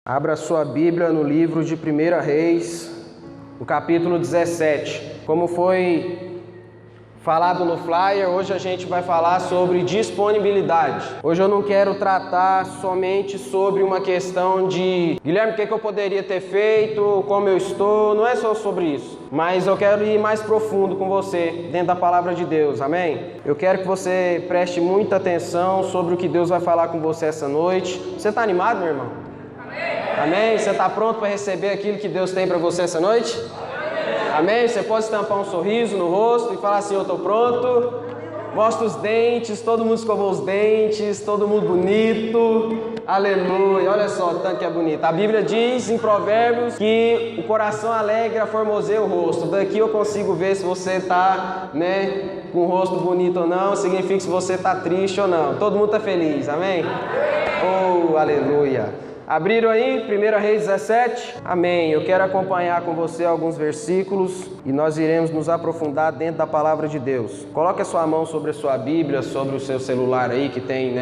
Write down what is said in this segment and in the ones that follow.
Abra sua Bíblia no livro de 1 Reis, no capítulo 17. Como foi falado no flyer, hoje a gente vai falar sobre disponibilidade. Hoje eu não quero tratar somente sobre uma questão de Guilherme, o que eu poderia ter feito, como eu estou, não é só sobre isso. Mas eu quero ir mais profundo com você, dentro da palavra de Deus, amém? Eu quero que você preste muita atenção sobre o que Deus vai falar com você essa noite. Você está animado, meu irmão? Amém? Você está pronto para receber aquilo que Deus tem para você essa noite? Amém? Você pode estampar um sorriso no rosto e falar assim, eu estou pronto. Mostra os dentes, todo mundo escovou os dentes, todo mundo bonito. Aleluia, olha só o tanto que é bonito. A Bíblia diz em Provérbios que o coração alegra formoseia o rosto. Daqui eu consigo ver se você está, com o rosto bonito ou não, significa se você está triste ou não. Todo mundo está feliz, amém? Oh, aleluia. Abriram aí, 1 Reis 17? Amém. Eu quero acompanhar com você alguns versículos e nós iremos nos aprofundar dentro da palavra de Deus. Coloque a sua mão sobre a sua Bíblia, sobre o seu celular aí que tem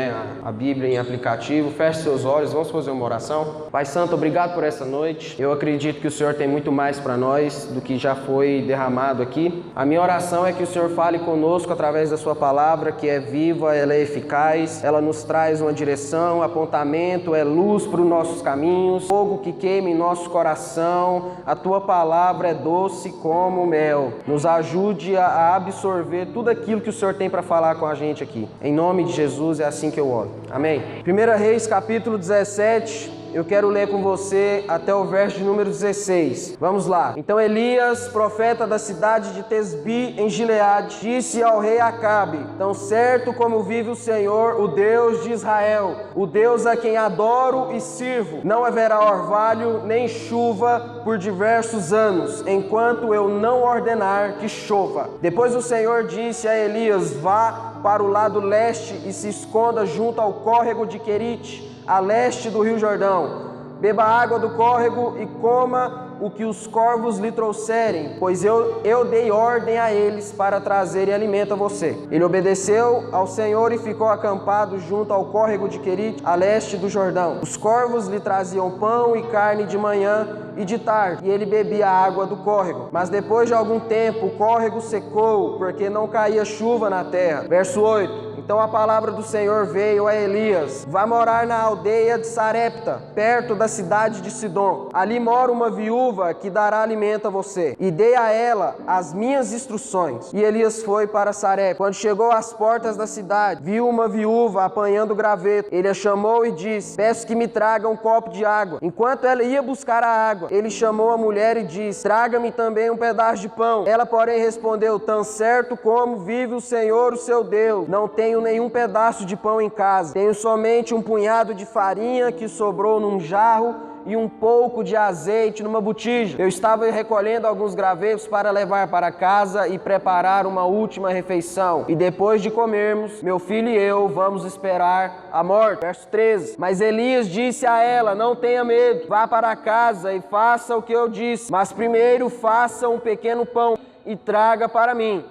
a Bíblia em aplicativo. Feche seus olhos, vamos fazer uma oração. Pai Santo, obrigado por essa noite. Eu acredito que o Senhor tem muito mais para nós do que já foi derramado aqui. A minha oração é que o Senhor fale conosco através da sua palavra, que é viva, ela é eficaz, ela nos traz uma direção, apontamento, é luz para o nossos caminhos, fogo que queima em nosso coração, a tua palavra é doce como mel. Nos ajude a absorver tudo aquilo que o Senhor tem para falar com a gente aqui. Em nome de Jesus é assim que eu oro. Amém? 1 Reis capítulo 17. Eu quero ler com você até o verso de número 16. Vamos lá. Então Elias, profeta da cidade de Tesbi, em Gileade, disse ao rei Acabe: Tão certo como vive o Senhor, o Deus de Israel, o Deus a quem adoro e sirvo, não haverá orvalho nem chuva por diversos anos, enquanto eu não ordenar que chova. Depois o Senhor disse a Elias: Vá para o lado leste e se esconda junto ao córrego de Querite, a leste do rio Jordão. Beba água do córrego e coma o que os corvos lhe trouxerem, pois eu dei ordem a eles para trazerem alimento a você. Ele obedeceu ao Senhor e ficou acampado junto ao córrego de Querite, a leste do Jordão. Os corvos lhe traziam pão e carne de manhã e de tarde, e ele bebia a água do córrego. Mas depois de algum tempo o córrego secou, porque não caía chuva na terra. Verso 8. Então a palavra do Senhor veio a Elias: Vá morar na aldeia de Sarepta, perto da cidade de Sidom. Ali mora uma viúva que dará alimento a você. E dei a ela as minhas instruções. E Elias foi para Sarepta. Quando chegou às portas da cidade, viu uma viúva apanhando graveto. Ele a chamou e disse: Peço que me traga um copo de água. Enquanto ela ia buscar a água, ele chamou a mulher e disse: Traga-me também um pedaço de pão. Ela, porém, respondeu: Tão certo como vive o Senhor, o seu Deus, não tenho nenhum pedaço de pão em casa. Tenho somente um punhado de farinha que sobrou num jarro e um pouco de azeite numa botija. Eu estava recolhendo alguns gravetos para levar para casa e preparar uma última refeição. E depois de comermos, meu filho e eu vamos esperar a morte. Verso 13. Mas Elias disse a ela: Não tenha medo, vá para casa e faça o que eu disse. Mas primeiro faça um pequeno pão e traga para mim.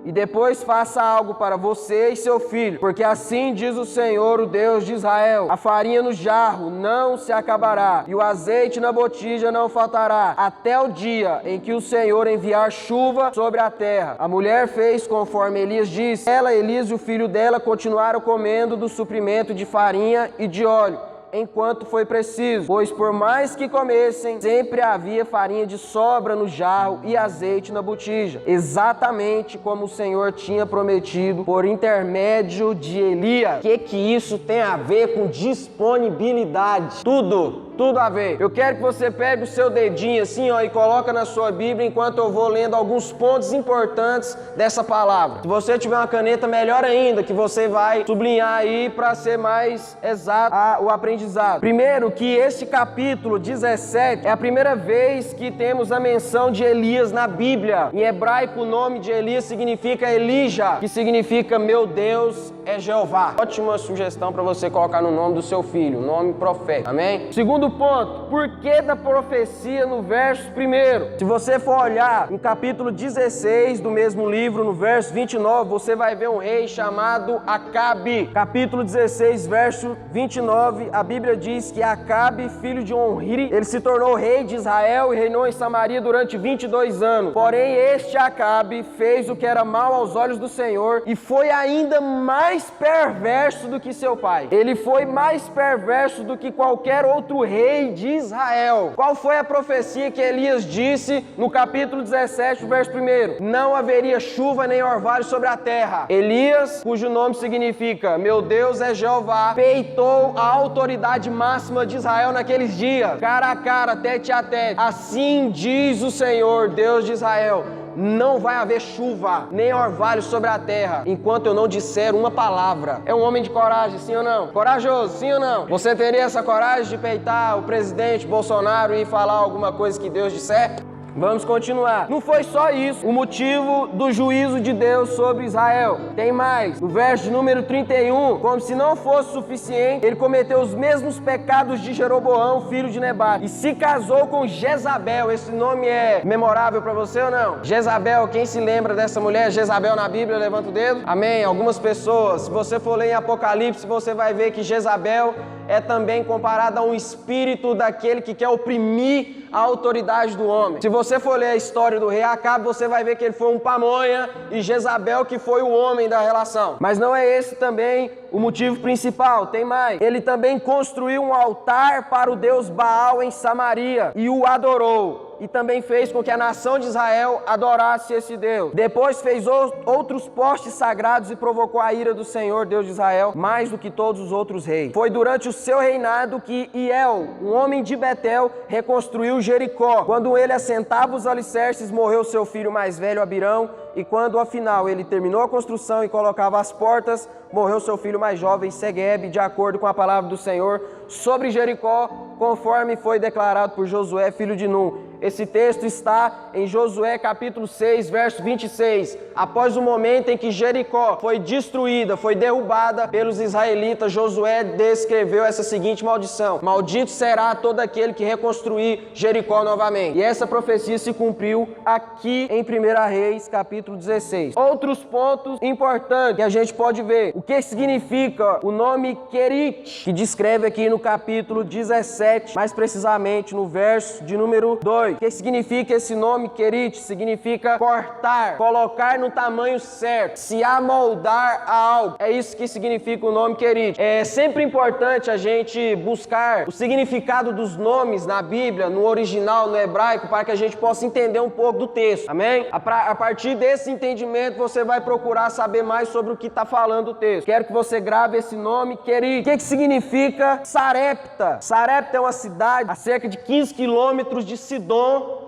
E depois faça algo para você e seu filho, porque assim diz o Senhor, o Deus de Israel: a farinha no jarro não se acabará, e o azeite na botija não faltará, até o dia em que o Senhor enviar chuva sobre a terra. A mulher fez conforme Elias disse. Ela, Elias e o filho dela continuaram comendo do suprimento de farinha e de óleo, enquanto foi preciso, pois por mais que comessem, sempre havia farinha de sobra no jarro e azeite na botija, exatamente como o Senhor tinha prometido por intermédio de Elias. O que isso tem a ver com disponibilidade? Tudo a ver. Eu quero que você pegue o seu dedinho assim, e coloca na sua Bíblia enquanto eu vou lendo alguns pontos importantes dessa palavra. Se você tiver uma caneta, melhor ainda, que você vai sublinhar aí para ser mais exato o aprendizado. Primeiro, que este capítulo 17 é a primeira vez que temos a menção de Elias na Bíblia. Em hebraico, o nome de Elias significa Elija, que significa meu Deus é Jeová. Ótima sugestão para você colocar no nome do seu filho, nome profético. Amém? Segundo Segundo ponto, por que da profecia no verso 1? Se você for olhar no capítulo 16 do mesmo livro, no verso 29, você vai ver um rei chamado Acabe. Capítulo 16, verso 29, a Bíblia diz que Acabe, filho de Onri, ele se tornou rei de Israel e reinou em Samaria durante 22 anos. Porém, este Acabe fez o que era mal aos olhos do Senhor e foi ainda mais perverso do que seu pai. Ele foi mais perverso do que qualquer outro rei de Israel. Qual foi a profecia que Elias disse no capítulo 17, verso 1? Não haveria chuva nem orvalho sobre a terra. Elias, cujo nome significa meu Deus é Jeová, peitou a autoridade máxima de Israel naqueles dias, cara a cara, tete a tete. Assim diz o Senhor, Deus de Israel: não vai haver chuva, nem orvalho sobre a terra, enquanto eu não disser uma palavra. É um homem de coragem, sim ou não? Corajoso, sim ou não? Você teria essa coragem de peitar o presidente Bolsonaro e falar alguma coisa que Deus disser? Vamos continuar. Não foi só isso o motivo do juízo de Deus sobre Israel. Tem mais. No verso de número 31, como se não fosse suficiente, ele cometeu os mesmos pecados de Jeroboão, filho de Nebate, e se casou com Jezabel. Esse nome é memorável para você ou não? Jezabel, quem se lembra dessa mulher? Jezabel na Bíblia, levanta o dedo. Amém. Algumas pessoas, se você for ler em Apocalipse, você vai ver que Jezabel é também comparada a um espírito daquele que quer oprimir a autoridade do homem. Se você for ler a história do rei Acabe, você vai ver que ele foi um pamonha e Jezabel que foi o homem da relação. Mas não é esse também o motivo principal, tem mais. Ele também construiu um altar para o deus Baal em Samaria e o adorou. E também fez com que a nação de Israel adorasse esse Deus. Depois fez outros postes sagrados e provocou a ira do Senhor, Deus de Israel, mais do que todos os outros reis. Foi durante o seu reinado que Hiel, um homem de Betel, reconstruiu Jericó. Quando ele assentava os alicerces, morreu seu filho mais velho, Abirão, e quando, afinal, ele terminou a construção e colocava as portas, morreu seu filho mais jovem, Seguebe, de acordo com a palavra do Senhor, sobre Jericó, conforme foi declarado por Josué, filho de Num. Esse texto está em Josué capítulo 6, verso 26. Após o momento em que Jericó foi destruída, foi derrubada pelos israelitas, Josué descreveu essa seguinte maldição: maldito será todo aquele que reconstruir Jericó novamente. E essa profecia se cumpriu aqui em 1 Reis capítulo 16. Outros pontos importantes que a gente pode ver. O que significa o nome Querite, que descreve aqui no capítulo 17, mais precisamente no verso de número 2. O que significa esse nome Querite? Significa cortar, colocar no tamanho certo, se amoldar a algo. É isso que significa o nome Querite. É sempre importante a gente buscar o significado dos nomes na Bíblia, no original, no hebraico, para que a gente possa entender um pouco do texto. Amém? A partir desse entendimento, você vai procurar saber mais sobre o que está falando o texto. Quero que você grave esse nome Querite. O que significa Sarepta? Sarepta é uma cidade a cerca de 15 quilômetros de Sidom,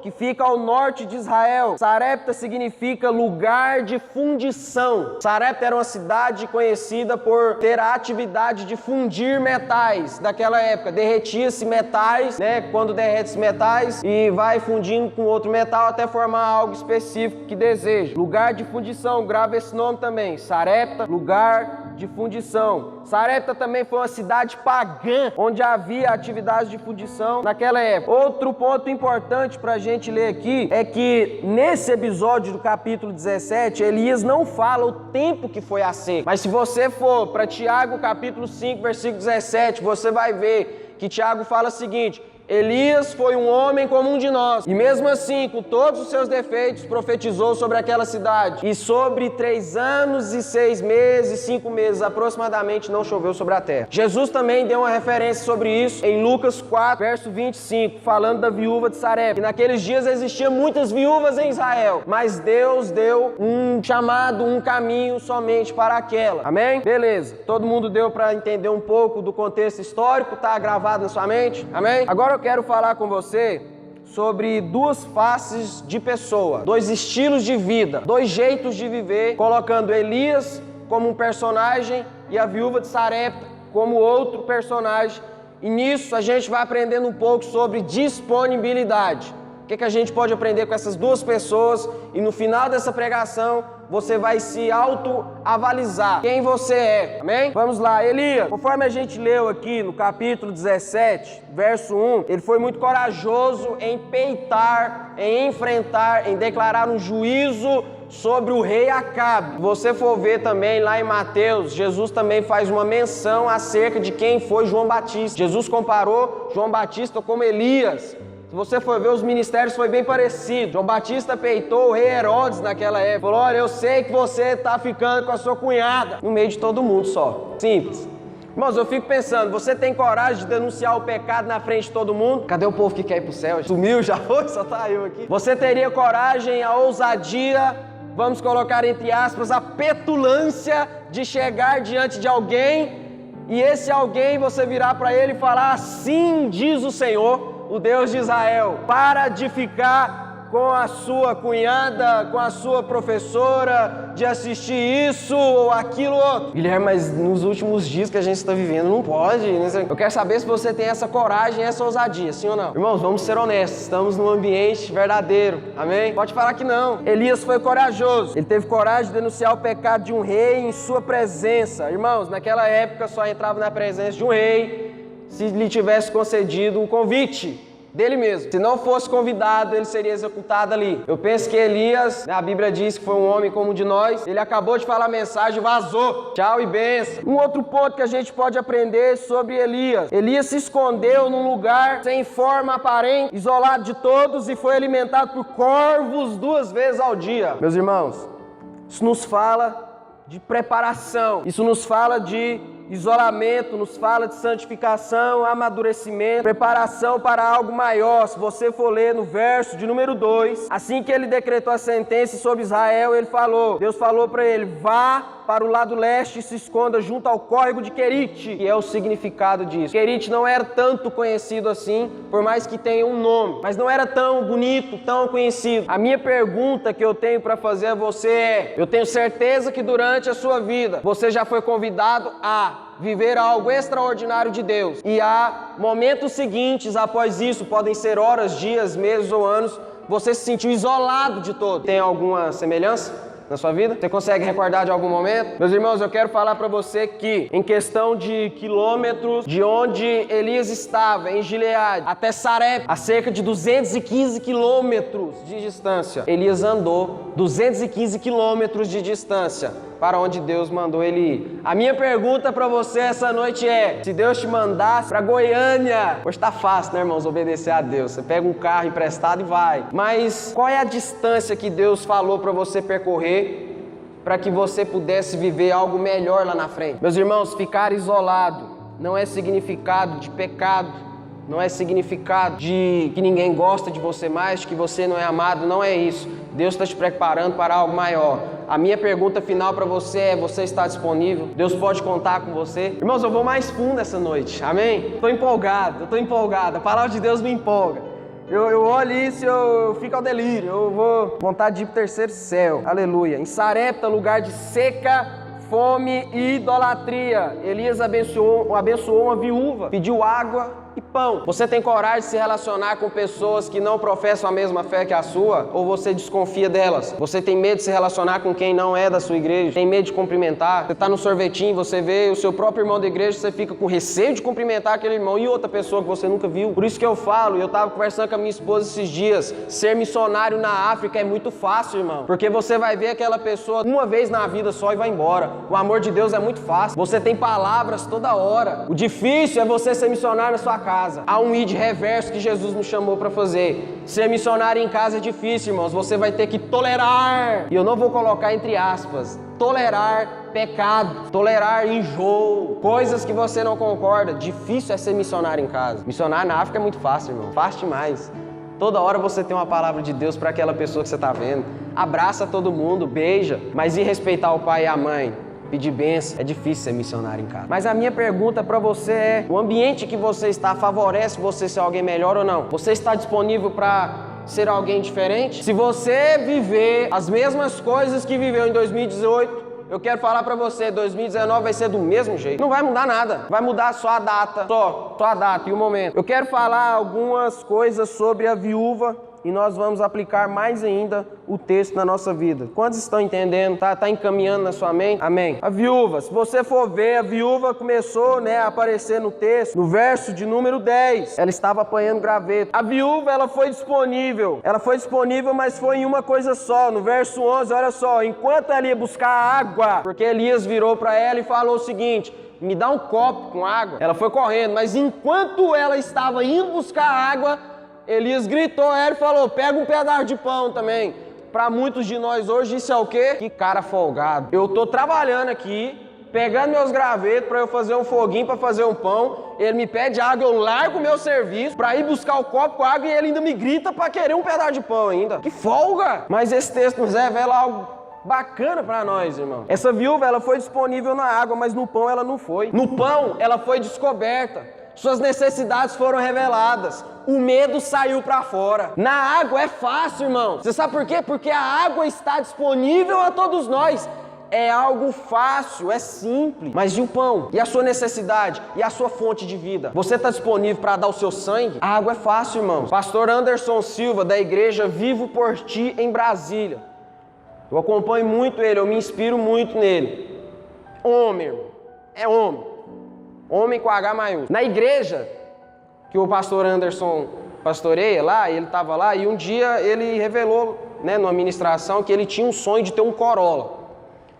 que fica ao norte de Israel. Sarepta significa lugar de fundição. Sarepta era uma cidade conhecida por ter a atividade de fundir metais daquela época. Derretia-se metais, quando derrete-se metais e vai fundindo com outro metal até formar algo específico que deseja. Lugar de fundição, grava esse nome também. Sarepta, lugar de fundição. Sarepta também foi uma cidade pagã, onde havia atividades de fundição naquela época. Outro ponto importante para a gente ler aqui é que nesse episódio do capítulo 17, Elias não fala o tempo que foi a seca. Mas se você for para Tiago capítulo 5, versículo 17, você vai ver que Tiago fala o seguinte: Elias foi um homem como um de nós, e mesmo assim, com todos os seus defeitos, profetizou sobre aquela cidade. E sobre 3 anos e 6 meses, 5 meses aproximadamente, não choveu sobre a terra. Jesus também deu uma referência sobre isso em Lucas 4, verso 25, falando da viúva de Sarepta. E naqueles dias existiam muitas viúvas em Israel, mas Deus deu um chamado, um caminho somente para aquela. Amém? Beleza. Todo mundo deu para entender um pouco do contexto histórico, está gravado na sua mente? Amém? Agora eu quero falar com você sobre 2 faces de pessoa, 2 estilos de vida, 2 jeitos de viver, colocando Elias como um personagem e a viúva de Sarepta como outro personagem. E nisso a gente vai aprendendo um pouco sobre disponibilidade. O que a gente pode aprender com essas 2 pessoas? E no final dessa pregação você vai se autoavalizar quem você é, amém? Vamos lá, Elias, conforme a gente leu aqui no capítulo 17, verso 1, ele foi muito corajoso em peitar, em enfrentar, em declarar um juízo sobre o rei Acabe. Se você for ver também lá em Mateus, Jesus também faz uma menção acerca de quem foi João Batista. Jesus comparou João Batista como Elias. Se você for ver, os ministérios foi bem parecido. João Batista peitou o rei Herodes naquela época. Falou, olha, eu sei que você está ficando com a sua cunhada. No meio de todo mundo só. Simples. Irmãos, eu fico pensando, você tem coragem de denunciar o pecado na frente de todo mundo? Cadê o povo que quer ir pro céu? Sumiu, já foi? Só tá eu aqui. Você teria coragem, a ousadia, vamos colocar entre aspas, a petulância de chegar diante de alguém e esse alguém você virar para ele e falar, assim diz o Senhor, o Deus de Israel, para de ficar com a sua cunhada, com a sua professora, de assistir isso ou aquilo outro. Guilherme, mas nos últimos dias que a gente está vivendo, não pode. Eu quero saber se você tem essa coragem, essa ousadia, sim ou não? Irmãos, vamos ser honestos, estamos num ambiente verdadeiro, amém? Pode falar que não. Elias foi corajoso, ele teve coragem de denunciar o pecado de um rei em sua presença. Irmãos, naquela época só entrava na presença de um rei se lhe tivesse concedido um convite dele mesmo. Se não fosse convidado, ele seria executado ali. Eu penso que Elias, a Bíblia diz que foi um homem como um de nós, ele acabou de falar a mensagem, vazou. Tchau e benção. Um outro ponto que a gente pode aprender sobre Elias. Elias se escondeu num lugar sem forma aparente, isolado de todos e foi alimentado por corvos 2 vezes ao dia. Meus irmãos, isso nos fala de preparação, isso nos fala de isolamento, nos fala de santificação, amadurecimento, preparação para algo maior. Se você for ler no verso de número 2, assim que ele decretou a sentença sobre Israel, Deus falou para ele, vá para o lado leste e se esconda junto ao córrego de Querite, que é o significado disso. Querite não era tanto conhecido assim, por mais que tenha um nome, mas não era tão bonito, tão conhecido. A minha pergunta que eu tenho para fazer a você é, eu tenho certeza que durante a sua vida, você já foi convidado a viver algo extraordinário de Deus. E há momentos seguintes, após isso, podem ser horas, dias, meses ou anos, você se sentiu isolado de todo. Tem alguma semelhança na sua vida? Você consegue recordar de algum momento? Meus irmãos, eu quero falar para você que, em questão de quilômetros, de onde Elias estava, em Gileade, até Sarep, a cerca de 215 quilômetros de distância, Elias andou 215 quilômetros de distância para onde Deus mandou ele ir. A minha pergunta para você essa noite é, se Deus te mandasse para Goiânia, hoje tá fácil, né, irmãos, obedecer a Deus, você pega um carro emprestado e vai, mas qual é a distância que Deus falou para você percorrer para que você pudesse viver algo melhor lá na frente? Meus irmãos, ficar isolado não é significado de pecado, não é significado de que ninguém gosta de você mais, de que você não é amado, não é isso. Deus está te preparando para algo maior. A minha pergunta final para você é, você está disponível? Deus pode contar com você? Irmãos, eu vou mais fundo essa noite, amém? Estou empolgado, a palavra de Deus me empolga. Eu olho isso e eu fico ao delírio, eu vou vontade de ir para o 3º céu, aleluia. Em Sarepta, lugar de seca, fome e idolatria, Elias abençoou uma viúva, pediu água e pão. Você tem coragem de se relacionar com pessoas que não professam a mesma fé que a sua? Ou você desconfia delas? Você tem medo de se relacionar com quem não é da sua igreja? Tem medo de cumprimentar? Você está no sorvetinho, você vê o seu próprio irmão da igreja, você fica com receio de cumprimentar aquele irmão e outra pessoa que você nunca viu. Por isso que eu falo, eu estava conversando com a minha esposa esses dias, ser missionário na África é muito fácil, irmão. Porque você vai ver aquela pessoa uma vez na vida só e vai embora. O amor de Deus é muito fácil. Você tem palavras toda hora. O difícil é você ser missionário na sua casa. Há um id reverso que Jesus nos chamou para fazer. Ser missionário em casa é difícil, irmãos. Você vai ter que tolerar, e eu não vou colocar entre aspas, tolerar pecado, tolerar enjoo, coisas que você não concorda. Difícil é ser missionário em casa. Missionário na África é muito fácil, irmão. Fácil demais. Toda hora você tem uma palavra de Deus para aquela pessoa que você está vendo. Abraça todo mundo, beija, mas e respeitar o pai e a mãe? Pedir bênção, é difícil ser missionário em casa. Mas a minha pergunta para você é, o ambiente que você está favorece você ser alguém melhor ou não? Você está disponível para ser alguém diferente? Se você viver as mesmas coisas que viveu em 2018, eu quero falar pra você, 2019 vai ser do mesmo jeito. Não vai mudar nada. Vai mudar só a data. Só a data e o momento. Eu quero falar algumas coisas sobre a viúva e nós vamos aplicar mais ainda o texto na nossa vida. Quantos estão entendendo? Tá encaminhando na sua mente? Amém. A viúva, se você for ver, a viúva começou, a aparecer no texto, no verso de número 10. Ela estava apanhando graveto. A viúva, ela foi disponível, mas foi em uma coisa só. No verso 11, olha só, enquanto ela ia buscar água, porque Elias virou para ela e falou o seguinte: me dá um copo com água. Ela foi correndo, mas enquanto ela estava indo buscar água, Elias gritou a ela e falou: pega um pedaço de pão também. Para muitos de nós hoje isso é o quê? Que cara folgado. Eu tô trabalhando aqui, pegando meus gravetos para eu fazer um foguinho, para fazer um pão. Ele me pede água, eu largo o meu serviço para ir buscar o copo com água e ele ainda me grita para querer um pedaço de pão ainda. Que folga! Mas esse texto nos revela algo bacana para nós, irmão. Essa viúva, ela foi disponível na água, mas no pão ela não foi. No pão, ela foi descoberta. Suas necessidades foram reveladas. O medo saiu para fora. Na água é fácil, irmão. Você sabe por quê? Porque a água está disponível a todos nós. É algo fácil, é simples. Mas e o pão? E a sua necessidade? E a sua fonte de vida? Você está disponível para dar o seu sangue? A água é fácil, irmão. Pastor Anderson Silva, da igreja Vivo por Ti, em Brasília. Eu acompanho muito ele, eu me inspiro muito nele. Homem, irmão. É homem. Homem com H maiúsculo. Na igreja que o pastor Anderson pastoreia lá, ele estava lá e um dia ele revelou, numa ministração, que ele tinha um sonho de ter um Corolla.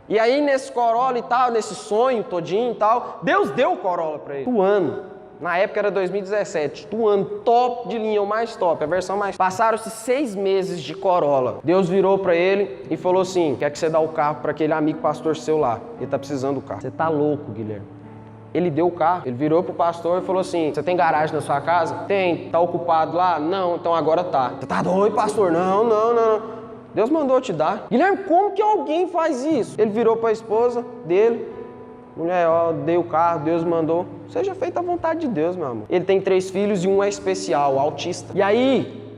E aí nesse Corolla e tal, nesse sonho todinho e tal, Deus deu o Corolla para ele. Tuano. Na época era 2017. Tuano, top de linha, o mais top, a versão mais... Passaram-se 6 meses de Corolla. Deus virou para ele e falou assim: quer que você dá o carro para aquele amigo pastor seu lá? Ele tá precisando do carro. Você tá louco, Guilherme? Ele deu o carro, ele virou pro pastor e falou assim: você tem garagem na sua casa? Tem. Tá ocupado lá? Não, então agora tá. Você tá doido, pastor? Não. Deus mandou te dar. Guilherme, como que alguém faz isso? Ele virou pra esposa dele: mulher, dei o carro, Deus mandou. Seja feita a vontade de Deus, meu amor. Ele tem 3 filhos e um é especial, autista. E aí,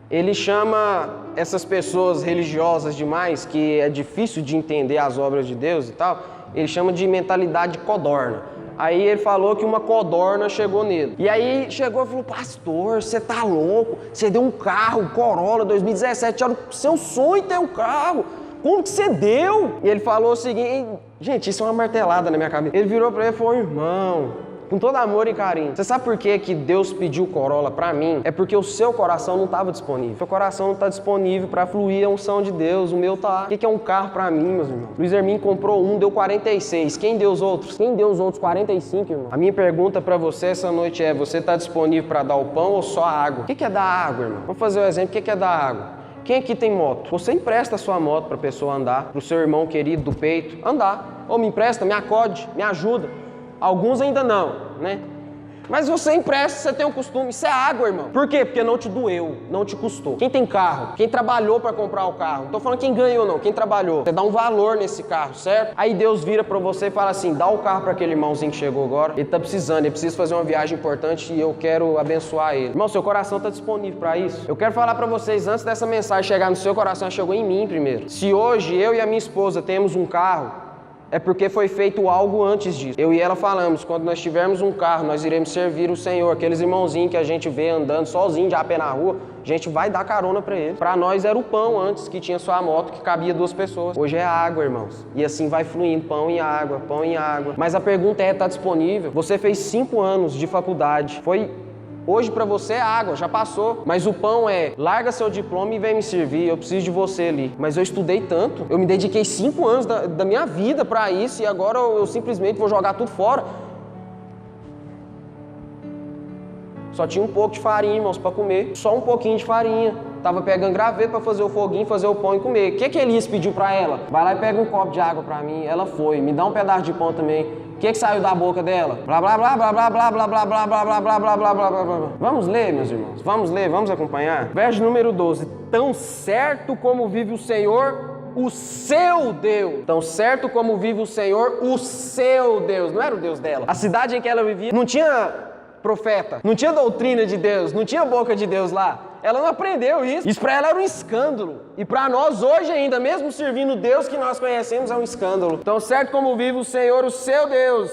ele chama essas pessoas religiosas demais, que é difícil de entender as obras de Deus e tal, ele chama de mentalidade de codorna. Aí ele falou que uma codorna chegou nele. E aí chegou e falou: pastor, você tá louco? Você deu um carro, Corolla 2017, era o seu sonho ter um carro. Como que você deu? E ele falou o seguinte, gente, isso é uma martelada na minha cabeça. Ele virou pra ele e falou: irmão, com todo amor e carinho, você sabe por que Deus pediu o Corolla pra mim? É porque o seu coração não estava disponível. O seu coração não está disponível para fluir a unção de Deus, o meu tá. O que é um carro pra mim, meus irmãos? Luiz Hermínio comprou um, deu 46. Quem deu os outros? Quem deu os outros 45, irmão? A minha pergunta pra você essa noite é: você tá disponível para dar o pão ou só a água? O que é dar água, irmão? Vamos fazer o exemplo. O que é dar água? Quem aqui tem moto? Você empresta a sua moto para a pessoa andar, para o seu irmão querido do peito andar. Ou me empresta, me acode, me ajuda. Alguns ainda não, né? Mas você empresta, você tem um costume. Isso é água, irmão. Por quê? Porque não te doeu, não te custou. Quem tem carro? Quem trabalhou para comprar o carro? Não tô falando quem ganhou, não. Quem trabalhou. Você dá um valor nesse carro, certo? Aí Deus vira para você e fala assim: dá o carro para aquele irmãozinho que chegou agora. Ele tá precisando, ele precisa fazer uma viagem importante e eu quero abençoar ele. Irmão, seu coração tá disponível para isso? Eu quero falar para vocês, antes dessa mensagem chegar no seu coração, chegou em mim primeiro. Se hoje eu e a minha esposa temos um carro, é porque foi feito algo antes disso. Eu e ela falamos: quando nós tivermos um carro, nós iremos servir o Senhor. Aqueles irmãozinhos que a gente vê andando sozinho de a pé na rua, a gente vai dar carona para eles. Para nós era o pão antes, que tinha só a moto, que cabia 2 pessoas. Hoje é a água, irmãos. E assim vai fluindo, pão e água, pão e água. Mas a pergunta é: tá disponível? Você fez 5 anos de faculdade. Hoje para você é água, já passou. Mas o pão é: larga seu diploma e vem me servir, eu preciso de você ali. Mas eu estudei tanto, eu me dediquei 5 anos da minha vida para isso e agora eu simplesmente vou jogar tudo fora. Só tinha um pouco de farinha, irmãos, para comer. Só um pouquinho de farinha. Tava pegando graveto para fazer o foguinho, fazer o pão e comer. O que Elias pediu para ela? Vai lá e pega um copo de água para mim. Ela foi. Me dá um pedaço de pão também. O que saiu da boca dela? Blá, blá, blá, blá, blá, blá, blá, blá, blá, blá, blá, blá, blá, blá, blá, blá, blá. Vamos ler, meus irmãos. Vamos ler, vamos acompanhar. Verso número 12. Tão certo como vive o Senhor, o seu Deus. Tão certo como vive o Senhor, o seu Deus. Não era o Deus dela. A cidade em que ela vivia não tinha profeta, não tinha doutrina de Deus, não tinha boca de Deus lá. Ela não aprendeu isso. Isso para ela era um escândalo. E para nós hoje ainda, mesmo servindo Deus que nós conhecemos, é um escândalo. Tão certo como vive o Senhor, o seu Deus,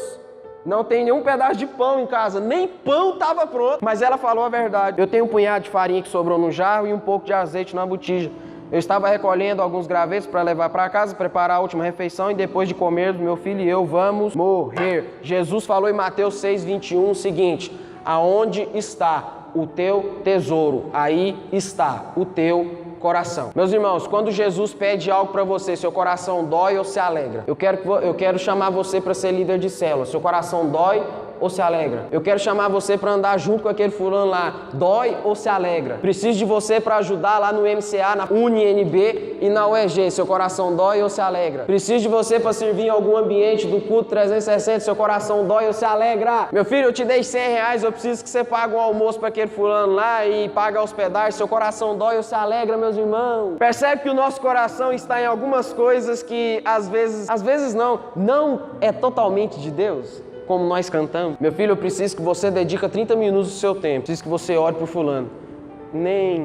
Não tem nenhum pedaço de pão em casa, nem pão estava pronto. Mas ela falou a verdade. Eu tenho um punhado de farinha que sobrou no jarro e um pouco de azeite na botija. Eu estava recolhendo alguns gravetos para levar para casa, preparar a última refeição e depois de comer, meu filho e eu vamos morrer. Jesus falou em Mateus 6:21 o seguinte: aonde está o teu tesouro, aí está o teu coração. Meus irmãos, quando Jesus pede algo para você, seu coração dói ou se alegra? Eu quero chamar você para ser líder de célula. Seu coração dói ou se alegra? Eu quero chamar você para andar junto com aquele fulano lá. Dói ou se alegra? Preciso de você para ajudar lá no MCA, na UniNB e na UEG. Seu coração dói ou se alegra? Preciso de você para servir em algum ambiente do culto 360. Seu coração dói ou se alegra? Meu filho, eu te dei R$100. Eu preciso que você pague um almoço para aquele fulano lá e pague a hospedagem. Seu coração dói ou se alegra, meus irmãos? Percebe que o nosso coração está em algumas coisas que às vezes não é totalmente de Deus? Como nós cantamos. Meu filho, eu preciso que você dedique 30 minutos do seu tempo. Preciso que você ore por fulano.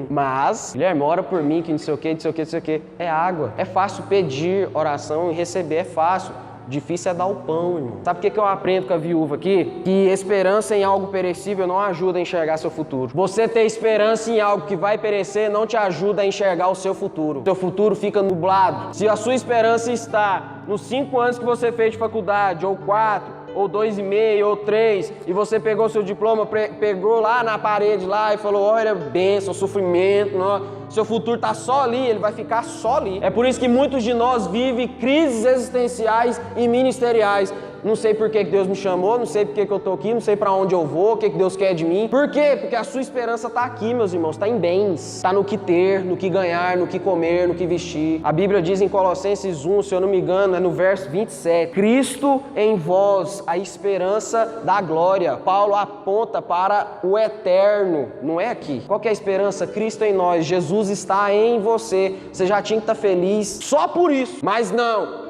Mas, Guilherme, ora por mim, que não sei o que, não sei o que, não sei o que. É água. É fácil pedir oração e receber, é fácil. Difícil é dar o pão, irmão. Sabe o que eu aprendo com a viúva aqui? Que esperança em algo perecível não ajuda a enxergar seu futuro. Você ter esperança em algo que vai perecer não te ajuda a enxergar o seu futuro. Seu futuro fica nublado. Se a sua esperança está nos 5 anos que você fez de faculdade, ou 4, ou 2,5, ou 3, e você pegou seu diploma, pegou lá na parede lá e falou, olha, bênção, sofrimento, não. Seu futuro está só ali, ele vai ficar só ali. É por isso que muitos de nós vivem crises existenciais e ministeriais. Não sei por que Deus me chamou, não sei por que eu estou aqui, não sei para onde eu vou, o que Deus quer de mim. Por quê? Porque a sua esperança está aqui, meus irmãos, está em bens, está no que ter, no que ganhar, no que comer, no que vestir. A Bíblia diz em Colossenses 1, se eu não me engano, é no verso 27, Cristo em vós, a esperança da glória. Paulo aponta para o eterno, não é aqui. Qual que é a esperança? Cristo em nós, Jesus está em você. Você já tinha que estar feliz só por isso, mas não.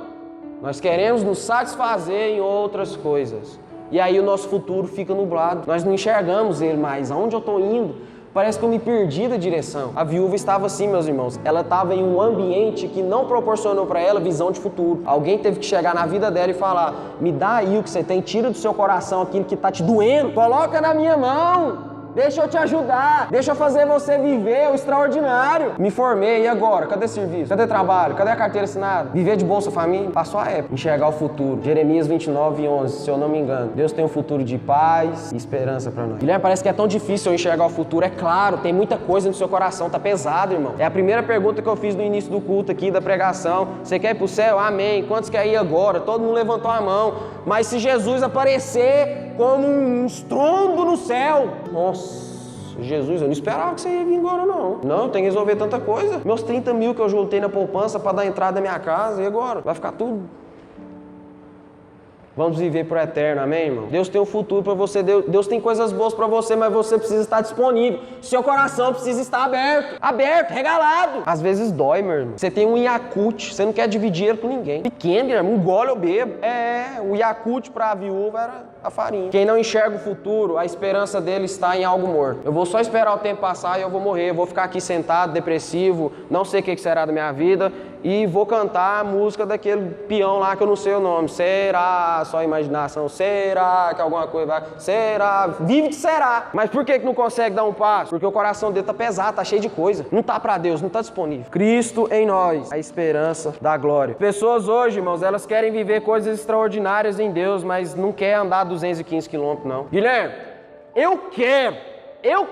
Nós queremos nos satisfazer em outras coisas. E aí o nosso futuro fica nublado. Nós não enxergamos ele mais. Aonde eu estou indo? Parece que eu me perdi da direção. A viúva estava assim, meus irmãos. Ela estava em um ambiente que não proporcionou para ela visão de futuro. Alguém teve que chegar na vida dela e falar, me dá aí o que você tem, tira do seu coração aquilo que está te doendo. Coloca na minha mão. Deixa eu te ajudar, deixa eu fazer você viver o extraordinário. Me formei, e agora? Cadê serviço? Cadê trabalho? Cadê a carteira assinada? Viver de Bolsa Família? Passou a época. Enxergar o futuro. Jeremias 29:11, se eu não me engano. Deus tem um futuro de paz e esperança pra nós. Guilherme, parece que é tão difícil eu enxergar o futuro. É claro, tem muita coisa no seu coração, tá pesado, irmão. É a primeira pergunta que eu fiz no início do culto aqui, da pregação. Você quer ir pro céu? Amém. Quantos querem ir agora? Todo mundo levantou a mão. Mas se Jesus aparecer como um estrondo no céu, nossa, Jesus, eu não esperava que você ia vir agora, não. Não, eu tenho que resolver tanta coisa. Meus 30 mil que eu juntei na poupança para dar entrada na minha casa, e agora? Vai ficar tudo. Vamos viver pro eterno, amém, irmão? Deus tem um futuro para você, Deus tem coisas boas para você, mas você precisa estar disponível. Seu coração precisa estar aberto, regalado. Às vezes dói, meu irmão. Você tem um Yakult, você não quer dividir dinheiro com ninguém. Pequeno, irmão, um gole eu bebo. O Yakult para a viúva era a farinha. Quem não enxerga o futuro, a esperança dele está em algo morto. Eu vou só esperar o tempo passar e eu vou morrer. Eu vou ficar aqui sentado, depressivo, não sei o que será da minha vida. E vou cantar a música daquele peão lá que eu não sei o nome. Será, só imaginação. Será que alguma coisa vai... Será, vive de será. Mas por que não consegue dar um passo? Porque o coração dele tá pesado, tá cheio de coisa. Não tá pra Deus, não tá disponível. Cristo em nós, a esperança da glória. Pessoas hoje, irmãos, elas querem viver coisas extraordinárias em Deus, mas não quer andar 215 quilômetros, não. Guilherme, eu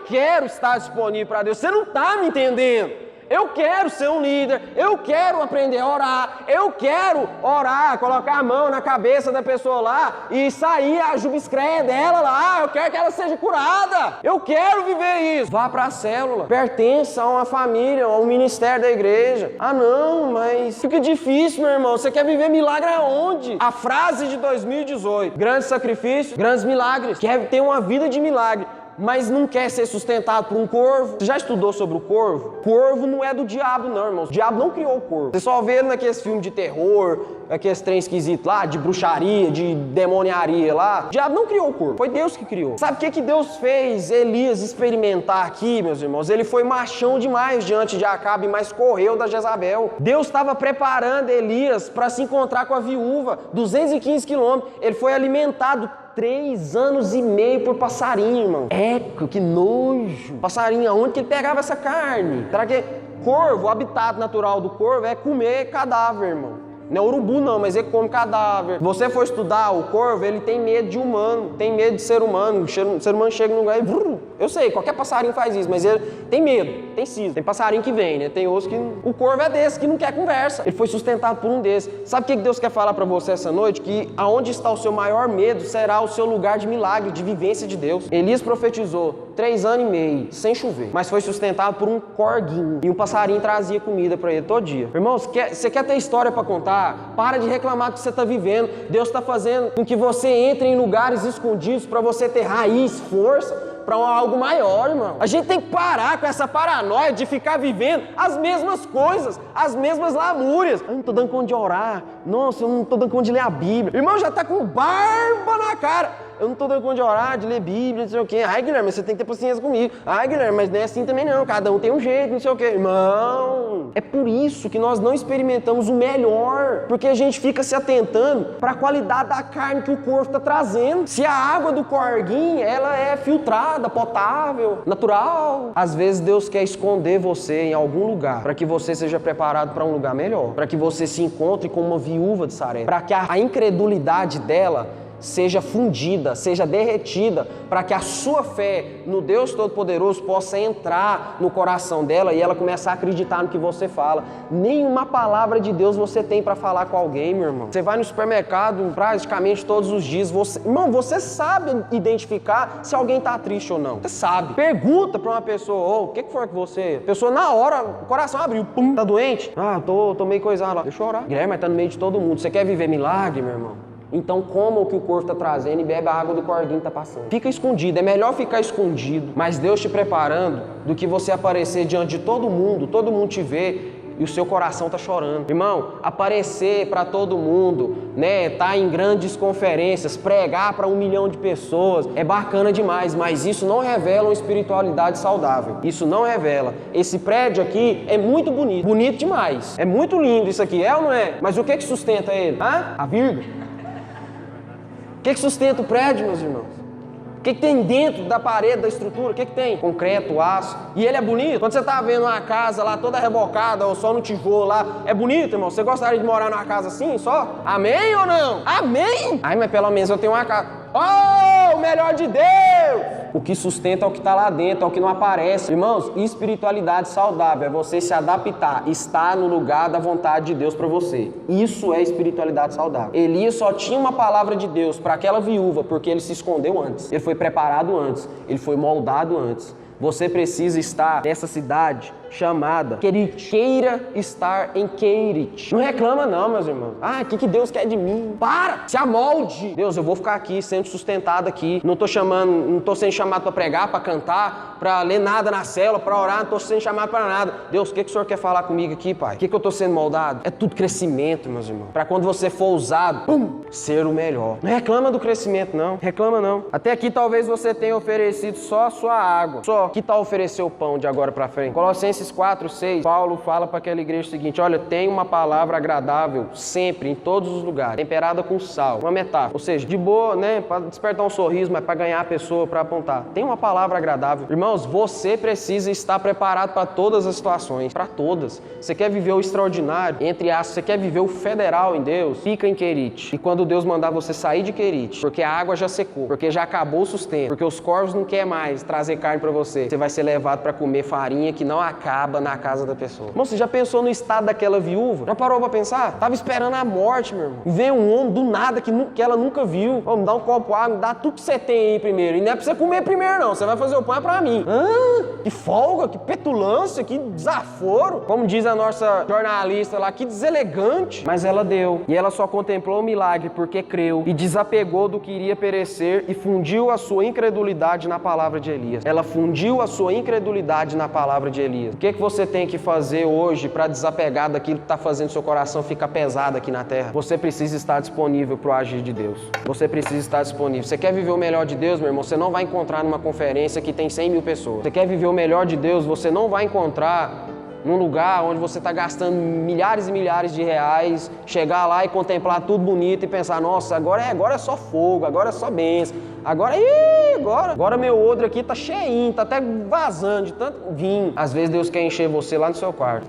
quero estar disponível pra Deus. Você não tá me entendendo. Eu quero ser um líder, eu quero aprender a orar, eu quero orar, colocar a mão na cabeça da pessoa lá e sair a jubiscreia dela lá, eu quero que ela seja curada, eu quero viver isso. Vá para a célula, pertença a uma família, a um ministério da igreja. Ah não, mas fica difícil, meu irmão, você quer viver milagre aonde? A frase de 2018, grandes sacrifícios, grandes milagres, quer ter uma vida de milagre. Mas não quer ser sustentado por um corvo. Você já estudou sobre o corvo? Corvo não é do diabo, não, irmãos. O diabo não criou o corvo. Você só vê ele naqueles filmes de terror, aqueles trem esquisitos lá, de bruxaria, de demoniaria lá. O diabo não criou o corvo. Foi Deus que criou. Sabe o que Deus fez Elias experimentar aqui, meus irmãos? Ele foi machão demais diante de Acabe, mas correu da Jezabel. Deus estava preparando Elias para se encontrar com a viúva. 215 quilômetros. Ele foi alimentado 3 anos e meio por passarinho, irmão. Eca, que nojo. Passarinho, aonde que ele pegava essa carne? Será que corvo, o habitat natural do corvo é comer cadáver, irmão? Não é urubu não, mas ele come cadáver. Se você for estudar o corvo, ele tem medo de humano, tem medo de ser humano. O ser humano chega num lugar e... Eu sei, qualquer passarinho faz isso, mas ele tem medo, tem cisma. Tem passarinho que vem, né? Tem outros que... O corvo é desse, que não quer conversa. Ele foi sustentado por um desses. Sabe o que Deus quer falar pra você essa noite? Que aonde está o seu maior medo será o seu lugar de milagre, de vivência de Deus. Elias profetizou 3 anos e meio, sem chover, mas foi sustentado por um corguinho. E um passarinho trazia comida pra ele todo dia. Irmãos, você quer ter história pra contar? Para de reclamar do que você está vivendo. Deus está fazendo com que você entre em lugares escondidos para você ter raiz, força para algo maior, irmão. A gente tem que parar com essa paranoia de ficar vivendo as mesmas coisas, as mesmas lamúrias. Eu não estou dando conta de orar. Nossa, eu não estou dando conta de ler a Bíblia. Irmão, já está com barba na cara. Eu não estou dando conta de orar, de ler Bíblia, não sei o quê. Ai, Guilherme, você tem que ter paciência comigo. Ai, Guilherme, mas não é assim também não. Cada um tem um jeito, não sei o quê. Irmão, é por isso que nós não experimentamos o melhor. Porque a gente fica se atentando para a qualidade da carne que o corpo está trazendo. Se a água do corguinho, ela é filtrada, potável, natural. Às vezes Deus quer esconder você em algum lugar para que você seja preparado para um lugar melhor. Para que você se encontre com uma viúva de Sarepta. Para que a incredulidade dela seja fundida, seja derretida, para que a sua fé no Deus Todo-Poderoso possa entrar no coração dela e ela começar a acreditar no que você fala. Nenhuma palavra de Deus você tem para falar com alguém, meu irmão. Você vai no supermercado praticamente todos os dias. Irmão, você sabe identificar se alguém está triste ou não. Você sabe. Pergunta para uma pessoa, o que foi que você... A pessoa na hora, o coração abriu, pum, tá doente? Ah, tô meio coisado lá. Deixa eu orar. Guilherme, mas tá no meio de todo mundo. Você quer viver milagre, meu irmão? Então coma o que o corpo está trazendo e bebe a água do corguinho que está passando. Fica escondido, é melhor ficar escondido, mas Deus te preparando do que você aparecer diante de todo mundo te vê e o seu coração está chorando. Irmão, aparecer para todo mundo, né, tá em grandes conferências, pregar para 1 milhão de pessoas, é bacana demais, mas isso não revela uma espiritualidade saudável. Isso não revela. Esse prédio aqui é muito bonito, bonito demais. É muito lindo isso aqui, é ou não é? Mas o que sustenta ele? A vírgula. O que sustenta o prédio, meus irmãos? O que tem dentro da parede, da estrutura? O que tem? Concreto, aço. E ele é bonito? Quando você está vendo uma casa lá toda rebocada ou só no tijolo lá, é bonito, irmão? Você gostaria de morar numa casa assim só? Amém ou não? Amém? Ai, mas pelo menos eu tenho uma casa. Oh, o melhor de Deus! O que sustenta é o que está lá dentro, é o que não aparece. Irmãos, espiritualidade saudável é você se adaptar, estar no lugar da vontade de Deus para você. Isso é espiritualidade saudável. Elias só tinha uma palavra de Deus para aquela viúva porque ele se escondeu antes. Ele foi preparado antes, ele foi moldado antes. Você precisa estar nessa cidade chamada Querit. Queira estar em Querit. Não reclama não, meus irmãos. O que Deus quer de mim? Para! Se amolde! Deus, eu vou ficar aqui, sendo sustentado aqui. Não tô sendo chamado para pregar, para cantar, para ler nada na célula, para orar. Não tô sendo chamado para nada. Deus, o que o Senhor quer falar comigo aqui, Pai? O que eu tô sendo moldado? É tudo crescimento, meus irmãos. Para quando você for usado, ser o melhor. Não reclama do crescimento, não. Reclama não. Até aqui talvez você tenha oferecido só a sua água. Só. Que tal oferecer o pão de agora para frente? Colossenses 4:6, Paulo fala para aquela igreja o seguinte: olha, tem uma palavra agradável sempre, em todos os lugares, temperada com sal, uma metáfora, ou seja, de boa, né, para despertar um sorriso, mas para ganhar a pessoa, para apontar. Tem uma palavra agradável. Irmãos, você precisa estar preparado para todas as situações, para todas. Você quer viver o extraordinário, entre aspas, você quer viver o federal em Deus, fica em Querit. E quando Deus mandar você sair de Querit, porque a água já secou, porque já acabou o sustento, porque os corvos não querem mais trazer carne para você vai ser levado para comer farinha que não acaba na casa da pessoa. Irmão, você já pensou no estado daquela viúva? Já parou para pensar? Tava esperando a morte, meu irmão. Vem um homem do nada que ela nunca viu. Me dá um copo de água, me dá tudo que você tem aí primeiro. E não é para você comer primeiro, não. Você vai fazer o pão para mim. Que folga, que petulância, que desaforo. Como diz a nossa jornalista lá, que deselegante. Mas ela deu. E ela só contemplou o milagre porque creu e desapegou do que iria perecer e fundiu a sua incredulidade na palavra de Elias. Ela fundiu a sua incredulidade na palavra de Elias. O que você tem que fazer hoje para desapegar daquilo que está fazendo seu coração ficar pesado aqui na terra? Você precisa estar disponível para o agir de Deus. Você precisa estar disponível. Você quer viver o melhor de Deus, meu irmão? Você não vai encontrar numa conferência que tem 100 mil pessoas. Você quer viver o melhor de Deus? Você não vai encontrar num lugar onde você está gastando milhares e milhares de reais, chegar lá e contemplar tudo bonito e pensar, nossa, agora é só fogo, agora é só bênção, agora meu odre aqui tá cheinho, tá até vazando de tanto vinho. Às vezes Deus quer encher você lá no seu quarto,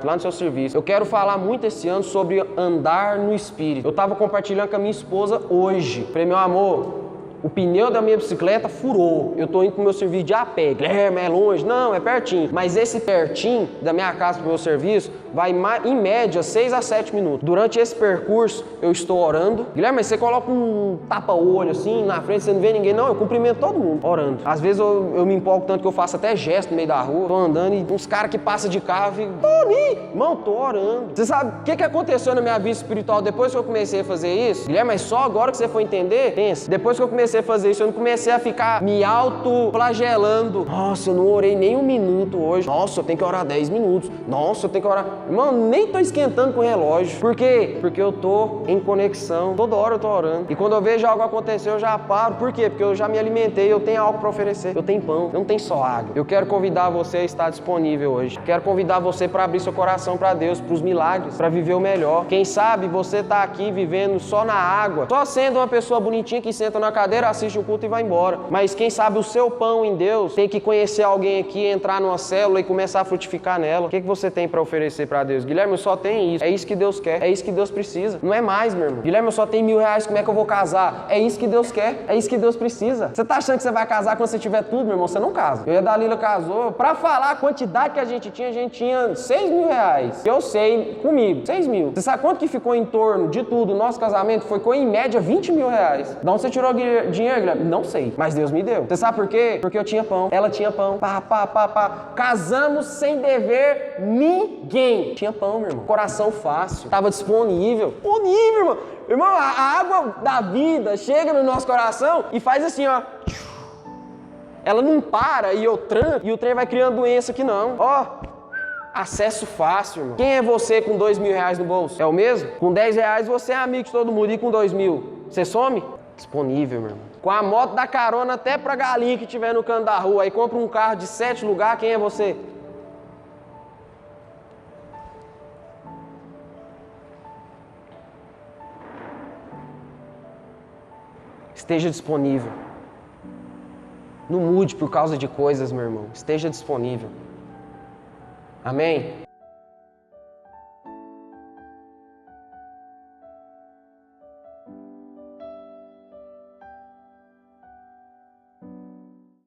lá no seu serviço. Eu quero falar muito esse ano sobre andar no Espírito. Eu tava compartilhando com a minha esposa hoje. Falei, meu amor, o pneu da minha bicicleta furou. Eu tô indo pro meu serviço de a pé. Guilherme, é longe? Não, é pertinho. Mas esse pertinho da minha casa pro meu serviço vai em média 6 a 7 minutos. Durante esse percurso, eu estou orando. Guilherme, mas você coloca um tapa-olho assim na frente, você não vê ninguém. Não, eu cumprimento todo mundo orando. Às vezes eu me empolgo tanto que eu faço até gesto no meio da rua. Tô andando e uns caras que passam de carro e Tony, irmão, tô orando. Você sabe o que aconteceu na minha vida espiritual depois que eu comecei a fazer isso? Guilherme, mas só agora que você foi entender? Pensa, depois que eu comecei a fazer isso, eu não comecei a ficar me auto-flagelando. Nossa, eu não orei nem 1 minuto hoje. Nossa, eu tenho que orar 10 minutos. Nossa, eu tenho que orar... Irmão, nem tô esquentando com o relógio. Por quê? Porque eu tô em conexão. Toda hora eu tô orando. E quando eu vejo algo acontecer, eu já paro. Por quê? Porque eu já me alimentei, eu tenho algo para oferecer. Eu tenho pão, eu não tenho só água. Eu quero convidar você a estar disponível hoje. Quero convidar você para abrir seu coração para Deus, para os milagres, para viver o melhor. Quem sabe você tá aqui vivendo só na água, só sendo uma pessoa bonitinha que senta na cadeira, assiste o culto e vai embora. Mas quem sabe o seu pão em Deus tem que conhecer alguém aqui, entrar numa célula e começar a frutificar nela. O que você tem para oferecer para Deus? Guilherme, eu só tenho isso. É isso que Deus quer. É isso que Deus precisa. Não é mais, meu irmão. Guilherme, eu só tenho R$1.000. Como é que eu vou casar? É isso que Deus quer. É isso que Deus precisa. Você tá achando que você vai casar quando você tiver tudo, meu irmão? Você não casa. Eu e a Dalila casou. Para falar a quantidade que a gente tinha R$6.000. Eu sei, comigo, 6 mil. Você sabe quanto que ficou em torno de tudo? O nosso casamento ficou em média R$20.000. De onde você tirou dinheiro, Guilherme? Não sei, mas Deus me deu. Você sabe por quê? Porque eu tinha pão, ela tinha pão. Casamos sem dever ninguém. Tinha pão, meu irmão. Coração fácil. Tava disponível. Disponível, irmão. Irmão, a água da vida chega no nosso coração e faz assim, ó. Ela não para e eu tranco e o trem vai criando doença aqui não. Ó. Acesso fácil, irmão. Quem é você com R$2.000 no bolso? É o mesmo? Com R$10 você é amigo de todo mundo. E com 2.000? Você some? Disponível, meu irmão. Com a moto da carona até pra galinha que tiver no canto da rua. Aí compra um carro de 7 lugares, quem é você? Esteja disponível. Não mude por causa de coisas, meu irmão. Esteja disponível. Amém?